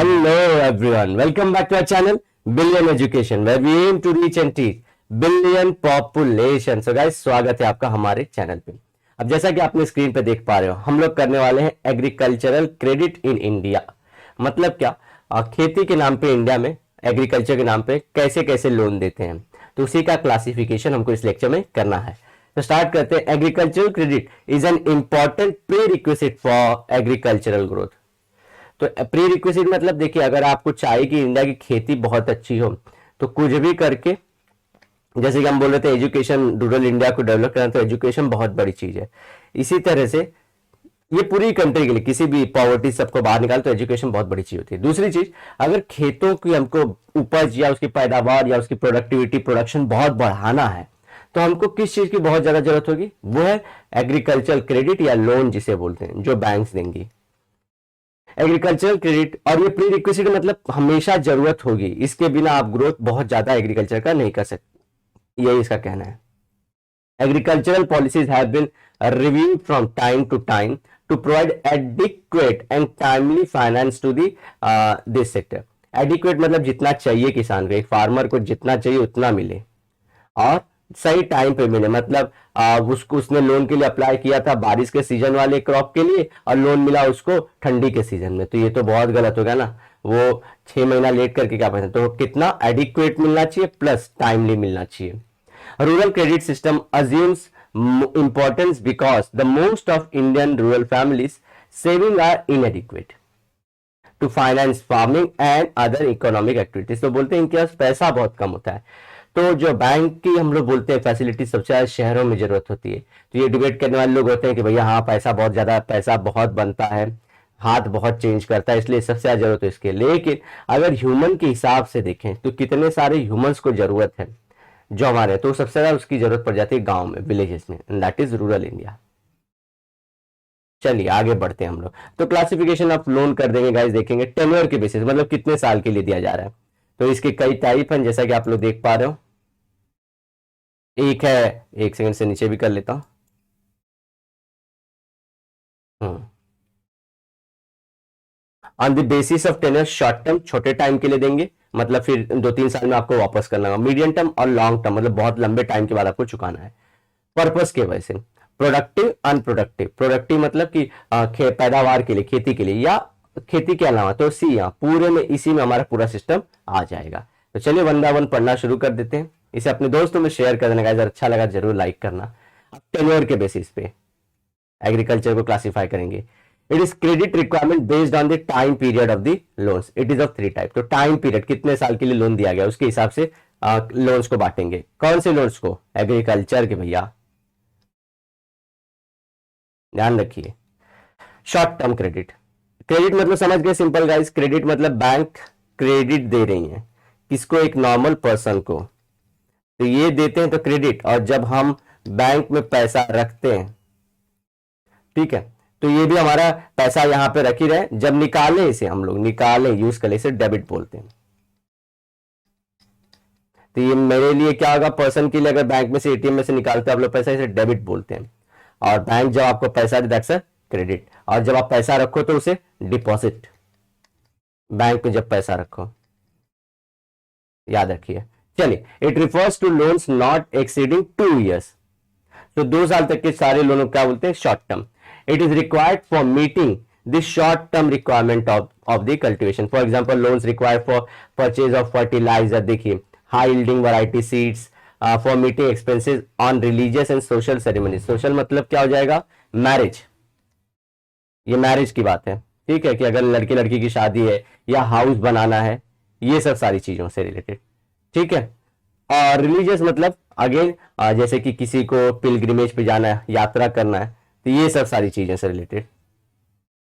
Hello everyone, welcome back to our channel Billion Education where we aim to reach and teach billion population. So guys, स्वागत है आपका हमारे channel पे। अब जैसा कि आपने स्क्रीन पे देख पा रहे हो, हम लोग करने वाले हैं एग्रीकल्चरल क्रेडिट इन इंडिया। मतलब क्या, खेती के नाम पे इंडिया में एग्रीकल्चर के नाम पे कैसे कैसे लोन देते हैं, तो उसी का क्लासिफिकेशन हमको इस लेक्चर में करना है। तो स्टार्ट करते हैं। Agricultural credit is an important pre requisite for agricultural growth. तो प्री रिक्विजिट मतलब देखिए, अगर आपको चाहिए कि इंडिया की खेती बहुत अच्छी हो तो कुछ भी करके, जैसे कि हम बोल रहे थे एजुकेशन, रूरल इंडिया को डेवलप करना, तो एजुकेशन बहुत बड़ी चीज है। इसी तरह से ये पूरी कंट्री के लिए, किसी भी पॉवर्टी सबको बाहर निकाल, तो एजुकेशन बहुत बड़ी चीज होती है। दूसरी चीज, अगर खेतों की हमको उपज या उसकी पैदावार या उसकी प्रोडक्टिविटी, प्रोडक्शन बहुत बढ़ाना है, तो हमको किस चीज की बहुत ज्यादा जरूरत होगी, वो है एग्रीकल्चरल क्रेडिट या लोन जिसे बोलते हैं, जो बैंक्स देंगी। एग्रीकल्चरल क्रेडिट, और ये प्री रिक्विजिट मतलब हमेशा जरूरत होगी, इसके बिना आप ग्रोथ बहुत ज्यादा एग्रीकल्चर का नहीं कर सकते, यही इसका कहना है। Agricultural policies have been reviewed from time to time to provide adequate and timely finance to this sector. Adequate मतलब जितना चाहिए किसान को, एक फार्मर को जितना चाहिए उतना मिले और सही टाइम पे मिले। मतलब उसने लोन के लिए अप्लाई किया था बारिश के सीजन वाले क्रॉप के लिए और लोन मिला उसको ठंडी के सीजन में, तो ये तो बहुत गलत हो गया ना। वो 6 महीना लेट करके क्या पैसा, तो कितना एडिक्वेट मिलना चाहिए प्लस टाइमली मिलना चाहिए। Rural credit system assumes importance because the most of Indian rural families saving are inadequate to finance farming and other economic activities. तो बोलते हैं इनके पास पैसा बहुत कम होता है, तो जो बैंक की हम लोग बोलते हैं फैसिलिटी सबसे ज्यादा शहरों में जरूरत होती है। तो ये डिबेट करने वाले लोग होते हैं कि भैया हाँ पैसा बहुत ज्यादा, पैसा बहुत बनता है, हाथ बहुत चेंज करता है, इसलिए सबसे ज्यादा जरूरत है इसके। लेकिन अगर ह्यूमन के हिसाब से देखें तो कितने सारे ह्यूमंस को जरूरत है जो हमारे, तो सबसे ज्यादा उसकी जरूरत पड़ जाती है गांव में, विलेजेस में, and that is rural India. चलिए आगे बढ़ते हैं हम लोग। तो क्लासिफिकेशन ऑफ लोन कर देंगे गाइस, देखेंगे टेन्योर के बेसिस, मतलब कितने साल के लिए दिया जा रहा है। तो इसके कई टाइप हैं, जैसा कि आप लोग देख पा रहे हो। एक है, एक सेकंड से नीचे भी कर लेता हूं। On the basis of tenure, short term छोटे टाइम के लिए देंगे, मतलब फिर 2-3 साल में आपको वापस करना होगा। मीडियम टर्म और लॉन्ग टर्म, मतलब बहुत लंबे टाइम के बाद आपको चुकाना है। पर्पस के वजह से प्रोडक्टिव, अनप्रोडक्टिव। प्रोडक्टिव मतलब कि पैदावार के लिए, खेती के लिए, या खेती के अलावा, तो सी यहाँ पूरे में, इसी में हमारा पूरा सिस्टम आ जाएगा। तो चलिए वन बाय वन पढ़ना शुरू कर देते हैं। इसे अपने दोस्तों में शेयर कर देना गाइस, अगर अच्छा लगा जरूर लाइक करना। अब टेन्योर के बेसिस पे एग्रीकल्चर को क्लासिफाई करेंगे। It is credit requirement based on the time period of the loans. It is of 3 type. तो टाइम पीरियड, कितने साल के लिए लोन दिया गया, उसके हिसाब से लोन्स को बांटेंगे। कौन से लोन्स को, एग्रीकल्चर के भैया, ध्यान रखिए। शॉर्ट टर्म क्रेडिट, क्रेडिट मतलब समझ गए सिंपल गाइस, क्रेडिट मतलब बैंक क्रेडिट दे रही है किसको, एक नॉर्मल पर्सन को, तो ये देते हैं तो क्रेडिट। और जब हम बैंक में पैसा रखते हैं, ठीक है, तो ये भी हमारा पैसा यहां पे रखी रहे, जब निकालें इसे, हम लोग निकालें, यूज करें, इसे डेबिट बोलते हैं। तो ये मेरे लिए क्या होगा, पर्सन के लिए, अगर बैंक में से, एटीएम में से निकालते हैं आप लोग पैसा, इसे डेबिट बोलते हैं। और बैंक जब आपको पैसा दे, दैट्स अ क्रेडिट। और जब आप पैसा रखो तो उसे डिपॉजिट, बैंक में जब पैसा रखो, याद रखिए। चलिए, it refers to loans not exceeding 2 years. तो 2 साल तक के सारे लोनों को क्या बोलते हैं, short term. It is required for meeting the short term requirement of the cultivation. For example, loans required for purchase of fertilizer, देखिए high yielding variety seeds, for meeting expenses on religious and social ceremony. Social मतलब क्या हो जाएगा, marriage, ये marriage की बात है, ठीक है, कि अगर लड़के लड़की की शादी है या हाउस बनाना है, ये सब सारी चीजों से रिलेटेड, ठीक है। और रिलीजियस मतलब अगेन, जैसे कि किसी को पिलग्रिमेज पे जाना है, यात्रा करना है, तो ये सब सारी चीजों से रिलेटेड,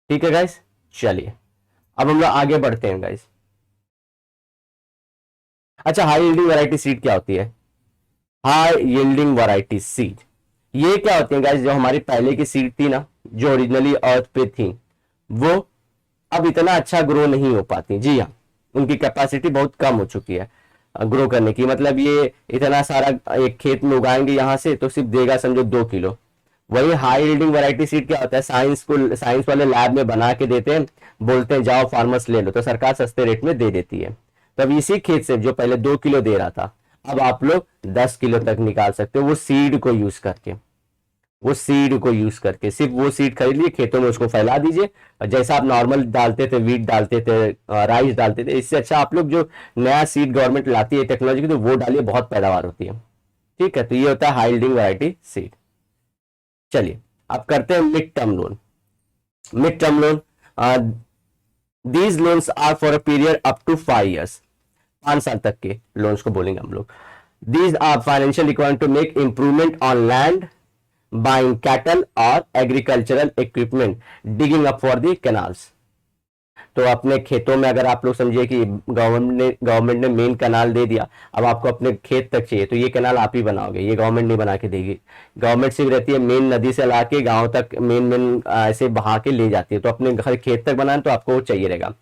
ठीक है गाइस। चलिए अब हम लोग आगे बढ़ते हैं गाइस। अच्छा, हाई यील्डिंग वैरायटी सीड क्या होती है, हाई यील्डिंग वैरायटी सीड, ये क्या होती है गाइस, जो हमारी पहले की सीड थी ना, जो ओरिजिनली अर्थ पे थी, वो अब इतना अच्छा ग्रो नहीं हो पाती। जी हाँ, उनकी कैपेसिटी बहुत कम हो चुकी है ग्रो करने की। मतलब ये इतना सारा एक खेत में उगाएंगे यहां से, तो सिर्फ देगा समझो 2 किलो, वही हाई यील्डिंग वैरायटी सीड क्या होता है, साइंस वाले लैब में बना के देते हैं, बोलते हैं जाओ फार्मर्स ले लो, तो सरकार सस्ते रेट में दे देती है। तो अब इसी खेत से जो पहले 2 किलो दे रहा था, अब आप लोग 10 किलो तक निकाल सकते हो, वो सीड को यूज करके, वो सीड को यूज करके। सिर्फ वो सीड खरीद लिए, खेतों में उसको फैला दीजिए, और जैसा आप नॉर्मल डालते थे, वीट डालते थे, राइस डालते थे, इससे अच्छा आप लोग जो नया सीड गवर्नमेंट लाती है टेक्नोलॉजी की, तो वो डालिए, बहुत पैदावार होती है। ठीक है, तो ये होता है हाई यील्डिंग वैरायटी सीड। चलिए अब करते हैं mid term loan. Mid term loan, these loans are for a period up to 5 years, 5 साल तक के लोन्स को बोलेंगे हम लोग। These are financial requirement to make improvement on land, buying cattle और agricultural equipment, digging up for the canals. तो अपने खेतों में अगर आप लोग समझिए कि गवर्नमेंट ने मेन कैनाल दे दिया, अब आपको अपने खेत तक चाहिए, तो ये कैनाल आप ही बनाओगे, ये गवर्नमेंट नहीं बना के देगी। गवर्नमेंट सिर्फ रहती है मेन नदी से ला के गाँव तक मेन ऐसे बहा के ले जाती है, तो अपने घर खेत तक बनाना तो आपको चाहिए रहेगा।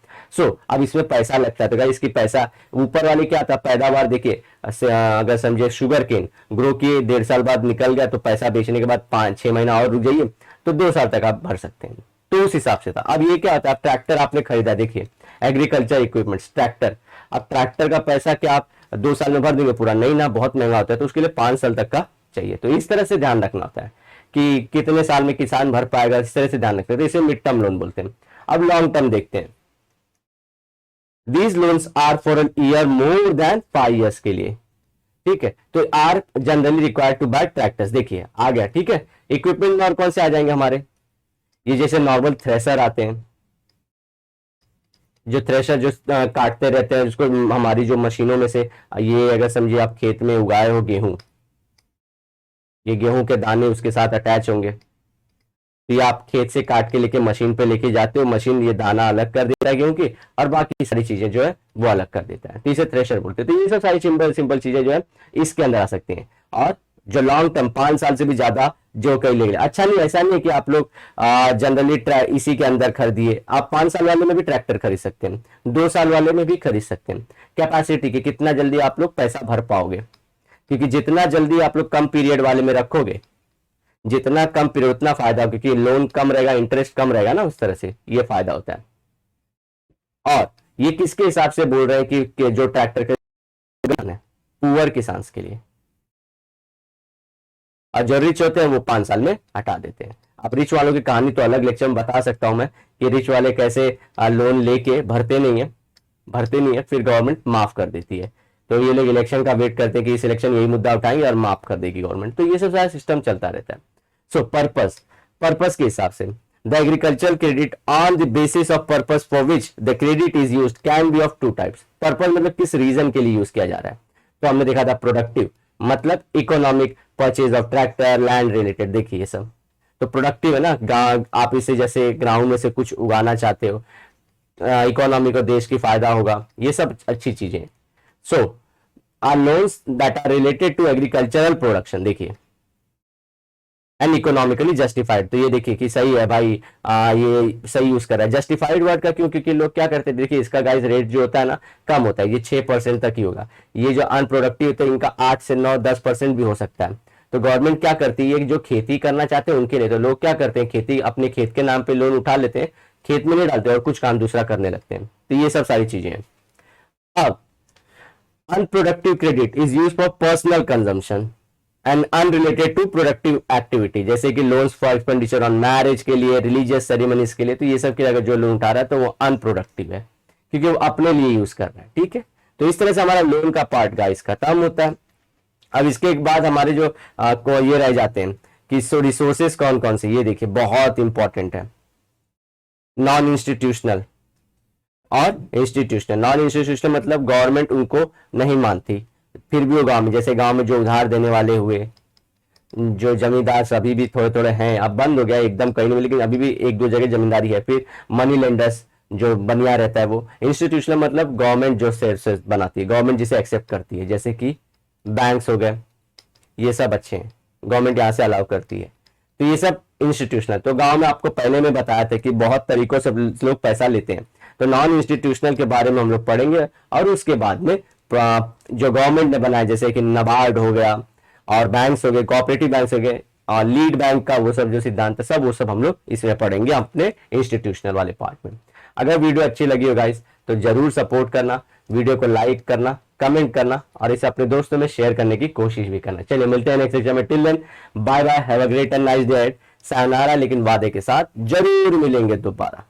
अब इसमें पैसा लगता है, तो गाइस इसकी पैसा ऊपर वाली क्या आता है, पैदावार देखिए, अगर समझे शुगर केन ग्रो किए, 1.5 साल बाद निकल गया, तो पैसा बेचने के बाद 5-6 महीना और रुक जाइए, तो 2 साल तक आप भर सकते हैं। तो उस हिसाब से था। अब ये क्या होता है, ट्रैक्टर आपने खरीदा, देखिए एग्रीकल्चर इक्विपमेंट्स ट्रैक्टर, अब ट्रैक्टर का पैसा क्या आप 2 साल में भर देंगे पूरा, नहीं ना, बहुत महंगा होता है, तो उसके लिए 5 साल तक का चाहिए। तो इस तरह से ध्यान रखना होता है कि कितने साल में किसान भर पाएगा, इस तरह से ध्यान रखते हैं, तो इसे मिड टर्म लोन बोलते हैं। अब लॉन्ग टर्म देखते हैं। These loans are for an year more than 5 years के लिए। ठीक है, तो are generally required to buy tractors, देखिए आ गया। ठीक है, इक्विपमेंट और कौन से आ जाएंगे हमारे, ये जैसे नॉर्मल थ्रेसर आते हैं, जो थ्रेशर जो काटते रहते हैं, जिसको हमारी जो मशीनों में से, ये अगर समझिए आप खेत में उगाए हो गेहूं, ये गेहूं के दाने उसके साथ अटैच होंगे, तो ये आप खेत से काट के लेके मशीन पे लेके जाते हो, मशीन ये दाना अलग कर देता है गेहूं की, और बाकी सारी चीजें जो है वो अलग कर देता है, तो इसे थ्रेशर बोलते हैं। तो ये सब सारी सिंपल सिंपल चीजें जो है इसके अंदर आ सकती हैं। और जो लॉन्ग टर्म 5 साल से भी ज्यादा जो कई ले, अच्छा नहीं, ऐसा नहीं है कि आप लोग जनरली इसी के अंदर खरीदिए, आप 5 साल वाले में भी ट्रैक्टर खरीद सकते हैं, 2 साल वाले में भी खरीद सकते हैं। कैपेसिटी की कितना जल्दी आप लोग पैसा भर पाओगे, क्योंकि जितना जल्दी आप लोग कम पीरियड वाले में रखोगे, जितना कम पीरियड उतना फायदा, क्योंकि लोन कम रहेगा, इंटरेस्ट कम रहेगा ना, उस तरह से ये फायदा होता है। और ये किसके हिसाब से बोल रहे हैं कि जो ट्रैक्टर के पुअर किसान के लिए, और जो रिच होते हैं वो 5 साल में हटा देते हैं। अब रिच वालों की कहानी तो अलग लेक्चर में बता सकता हूं मैं, कि रिच वाले कैसे लोन लेके भरते नहीं है, फिर गवर्नमेंट माफ कर देती है। तो ये लोग इलेक्शन का वेट करते हैं कि इस इलेक्शन यही मुद्दा उठाएंगे और माफ कर देगी गवर्नमेंट, तो ये सब सारा सिस्टम चलता रहता है। सो पर्पस के हिसाब से, the agriculture credit on the basis of purpose for which the credit is used can be of 2 types. Purpose मतलब किस रीजन के लिए यूज किया जा रहा है, तो हमने देखा था प्रोडक्टिव, मतलब economic, purchase of tractor, land related, देखिए ये सब तो प्रोडक्टिव है ना, आप इसे जैसे ग्राउंड में से कुछ उगाना चाहते हो, इकोनॉमी को, देश की फायदा होगा, ये सब अच्छी चीजें। So are loans that are related to agricultural production, देखिए एंड इकोनॉमिकली जस्टिफाइड, तो ये देखिए कि सही है भाई, ये सही यूज कर रहा है। जस्टिफाइड वर्ड का क्यों, क्योंकि लोग क्या करते हैं, देखिए इसका गाइस रेट जो होता है ना कम होता है, ये 6% तक ही होगा। ये जो अनप्रोडक्टिव होता है इनका 8 से 9-10% भी हो सकता है। तो गवर्नमेंट क्या करती है, जो खेती करना चाहते हैं उनके लिए, तो लोग क्या करते हैं, खेती अपने खेत के नाम पे लोन उठा लेते हैं, खेत में नहीं डालते और कुछ काम दूसरा करने लगते हैं। तो ये सब सारी चीजें हैं। अब unproductive credit is use for personal consumption and unrelated to productive activity, जैसे कि loans for expenditure on marriage के लिए, रिलीजियस सेरेमनीज के लिए, तो ये सब के अगर जो लोन उठा रहा है तो वो अनप्रोडक्टिव है, क्योंकि वो अपने लिए यूज कर रहा है। ठीक है, तो इस तरह से हमारा लोन का पार्ट गाइस खत्म होता है। अब इसके बाद हमारे जो ये रह जाते हैं कि रिसोर्सेस कौन कौन से, ये देखिए बहुत इंपॉर्टेंट है, नॉन इंस्टीट्यूशनल और इंस्टीट्यूशनल। नॉन इंस्टीट्यूशनल मतलब गवर्नमेंट उनको नहीं मानती, फिर भी वो गांव में, जैसे गांव में जो उधार देने वाले हुए, जो जमींदार अभी भी थोड़े थोड़े हैं, अब बंद हो गया एकदम कहीं नहीं, लेकिन अभी भी 1-2 जगह जमींदारी है। फिर मनी लेंडर्स जो बनिया रहता है वो। इंस्टीट्यूशनल मतलब गवर्नमेंट जो सर्विसेज बनाती है, गवर्नमेंट जिसे एक्सेप्ट करती है, जैसे कि बैंक्स हो गए, ये सब अच्छे हैं, गवर्नमेंट यहाँ से अलाउ करती है, तो ये सब इंस्टीट्यूशनल। तो गांव में आपको पहले में बताया था कि बहुत तरीकों से लोग पैसा लेते हैं, तो नॉन इंस्टीट्यूशनल के बारे में हम लोग पढ़ेंगे। और उसके बाद में जो गवर्नमेंट ने बनाया, जैसे कि नाबार्ड हो गया और बैंक्स हो गए, कोऑपरेटिव बैंक्स हो गए, लीड बैंक का वो सब जो सिद्धांत है सब वो सब हम लोग इसमें पढ़ेंगे अपने इंस्टीट्यूशनल वाले पार्ट में। अगर वीडियो अच्छी लगी हो गाइस तो जरूर सपोर्ट करना, वीडियो को लाइक करना, कमेंट करना और इसे अपने दोस्तों में शेयर करने की कोशिश भी करना। चलिए मिलते हैं नेक्स्ट लेक्चर में। Till then bye bye, have a great and nice day. Sayonara, लेकिन वादे के साथ जरूर मिलेंगे दोबारा।